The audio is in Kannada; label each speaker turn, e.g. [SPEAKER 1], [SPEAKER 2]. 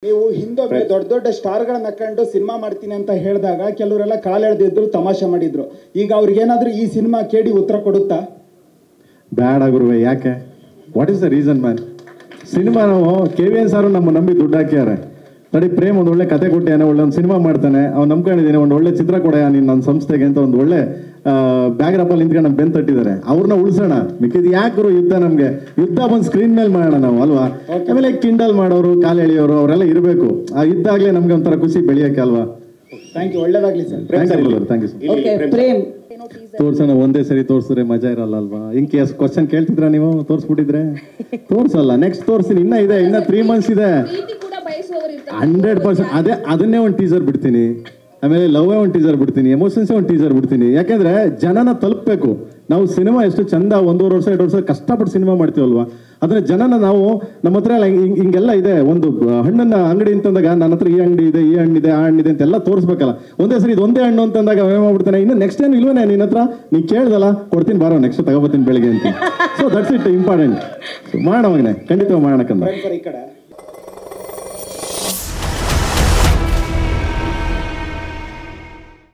[SPEAKER 1] ನೀವು ಹಿಂದೊಮ್ಮೆ ದೊಡ್ಡ ದೊಡ್ಡ ಸ್ಟಾರ್ಗಳನ್ನ ಕಂಡು ಸಿನಿಮಾ ಮಾಡ್ತೀನಿ ಅಂತ ಹೇಳಿದಾಗ ಕೆಲವರೆಲ್ಲ ಕಾಲೆಳೆದಿದ್ರು ತಮಾಷೆ ಮಾಡಿದ್ರು. ಈಗ ಅವ್ರಿಗೇನಾದ್ರೂ ಈ ಸಿನಿಮಾ ಕೇಳಿ ಉತ್ತರ ಕೊಡುತ್ತಾ?
[SPEAKER 2] ಬ್ಯಾಡ ಗುರುವೆ, ಯಾಕೆ? What is the reason man? Cinema ನಾವು KVN ಸಾರು ನಮ್ಮ ನಂಬಿ ದುಡ್ಡು ಹಾಕ್ಯಾರೆ. ತಡಿ ಪ್ರೇಮ್ ಒಂದು ಒಳ್ಳೆ ಕತೆ ಕೊಟ್ಟಿಯಾನೆ, ಒಳ್ಳೆ ಒಂದು ಸಿನಿಮಾ ಮಾಡ್ತಾನೆ, ಅವ್ನು ನಂಬ್ಕೊಂಡಿದ್ದೀನಿ, ಒಂದು ಒಳ್ಳೆ ಚಿತ್ರ ಕೊಡ ನೀನು ನನ್ನ ಸಂಸ್ಥೆಗೆ ಅಂತ ಒಂದು ಒಳ್ಳೆ ಬ್ಯಾಗ್ರಪ್ಪಲ್ಲಿ ನಿಂತ್ಕೊಂಡು ನಮ್ಗೆ ಬೆನ್ ತಟ್ಟಿದ್ದಾರೆ. ಅವ್ರನ್ನ ಉಳಿಸೋಣ. ಮಿಕ್ಕಿದ್ ಯಾಕೆ ಯುದ್ಧ? ನಮಗೆ ಯುದ್ಧ ಬಂದು ಸ್ಕ್ರೀನ್ ಮೇಲೆ ಮಾಡೋಣ ನಾವು ಅಲ್ವಾ? ಆಮೇಲೆ ಕಿಂಡಲ್ ಮಾಡೋರು, ಕಾಲು ಎಳೆಯೋರು ಅವರೆಲ್ಲ ಇರಬೇಕು. ಆ ಯುದ್ಧ ಆಗಲೇ ನಮ್ಗೆ ಒಂಥರ ಖುಷಿ ಬೆಳೆಯೋಕೆ ಅಲ್ವಾ?
[SPEAKER 1] ಥ್ಯಾಂಕ್ ಯು, ಒಳ್ಳೇದಾಗ್ಲಿ ಸರ್.
[SPEAKER 2] Thank you sir. ತೋರ್ಸೋಣ, ಒಂದೇ ಸರಿ ತೋರಿಸಿದ್ರೆ ಮಜಾ ಇರಲ್ಲ ಅಲ್ವಾ? ಇನ್ ಕೇಸ್ ಕ್ವಶನ್ ಕೇಳ್ತಿದ್ರ ನೀವು ತೋರಿಸ್ಬಿಟ್ಟಿದ್ರೆ? ತೋರ್ಸಲ್ಲ, ನೆಕ್ಸ್ಟ್ ತೋರಿಸ್ತೀನಿ. ಇನ್ನ ಇದೆ, ಇನ್ನ 3 months ಇದೆ. 100% ಅದೇ, ಅದನ್ನೇ ಒಂದು ಟೀಸರ್ ಬಿಡ್ತೀನಿ, ಆಮೇಲೆ ಲವ್ ಒಂದು ಟೀಸರ್ ಬಿಡ್ತೀನಿ, ಎಮೋಷನ್ಸೇ ಒಂದು ಟೀಸರ್ ಬಿಡ್ತೀನಿ. ಯಾಕೆಂದ್ರೆ ಜನನ ತಲುಪಬೇಕು. ನಾವು ಸಿನಿಮಾ ಎಷ್ಟು ಚಂದ 1.5 ವರ್ಷ 2 ವರ್ಷ ಕಷ್ಟಪಟ್ಟು ಸಿನಿಮಾ ಮಾಡ್ತೀವಲ್ವಾ, ಅದನ್ನ ಜನನ ನಾವು ನಮ್ಮ ಹತ್ರ ಹಿಂಗೆಲ್ಲ ಇದೆ. ಒಂದು ಹಣ್ಣನ್ನ ಅಂಗಡಿ ಅಂತಂದಾಗ ನನ್ನ ಹತ್ರ ಈ ಅಂಗಡಿ ಇದೆ, ಈ ಹಣ್ಣಿದೆ, ಆ ಹಣ್ಣಿದೆ ಅಂತೆಲ್ಲ ತೋರಿಸ್ಬೇಕಲ್ಲ. ಒಂದೇ ಸರಿ ಇದೊಂದೇ ಹಣ್ಣು ಅಂತಂದಾಗ ಅವೇ ಮಾಡ್ಬಿಡ್ತಾನೆ. ಇನ್ನು ನೆಕ್ಸ್ಟ್ ಏನು ಇಲ್ವೇ ನಿನ್ನ ಹತ್ರ? ನೀ ಕೇಳ್ದಲ್ಲ, ಕೊಡ್ತೀನಿ ಬಾರೋ, ನೆಕ್ಸ್ಟ್ ತಗೋಬತ್ತೀನಿ ಬೆಳಿಗ್ಗೆ ಅಂತ. So that's it, important. ಮಾಡೋವಾಗನೆ ಖಂಡಿತ ಮಾಡೋಣ.
[SPEAKER 1] ಈ ಕಡೆ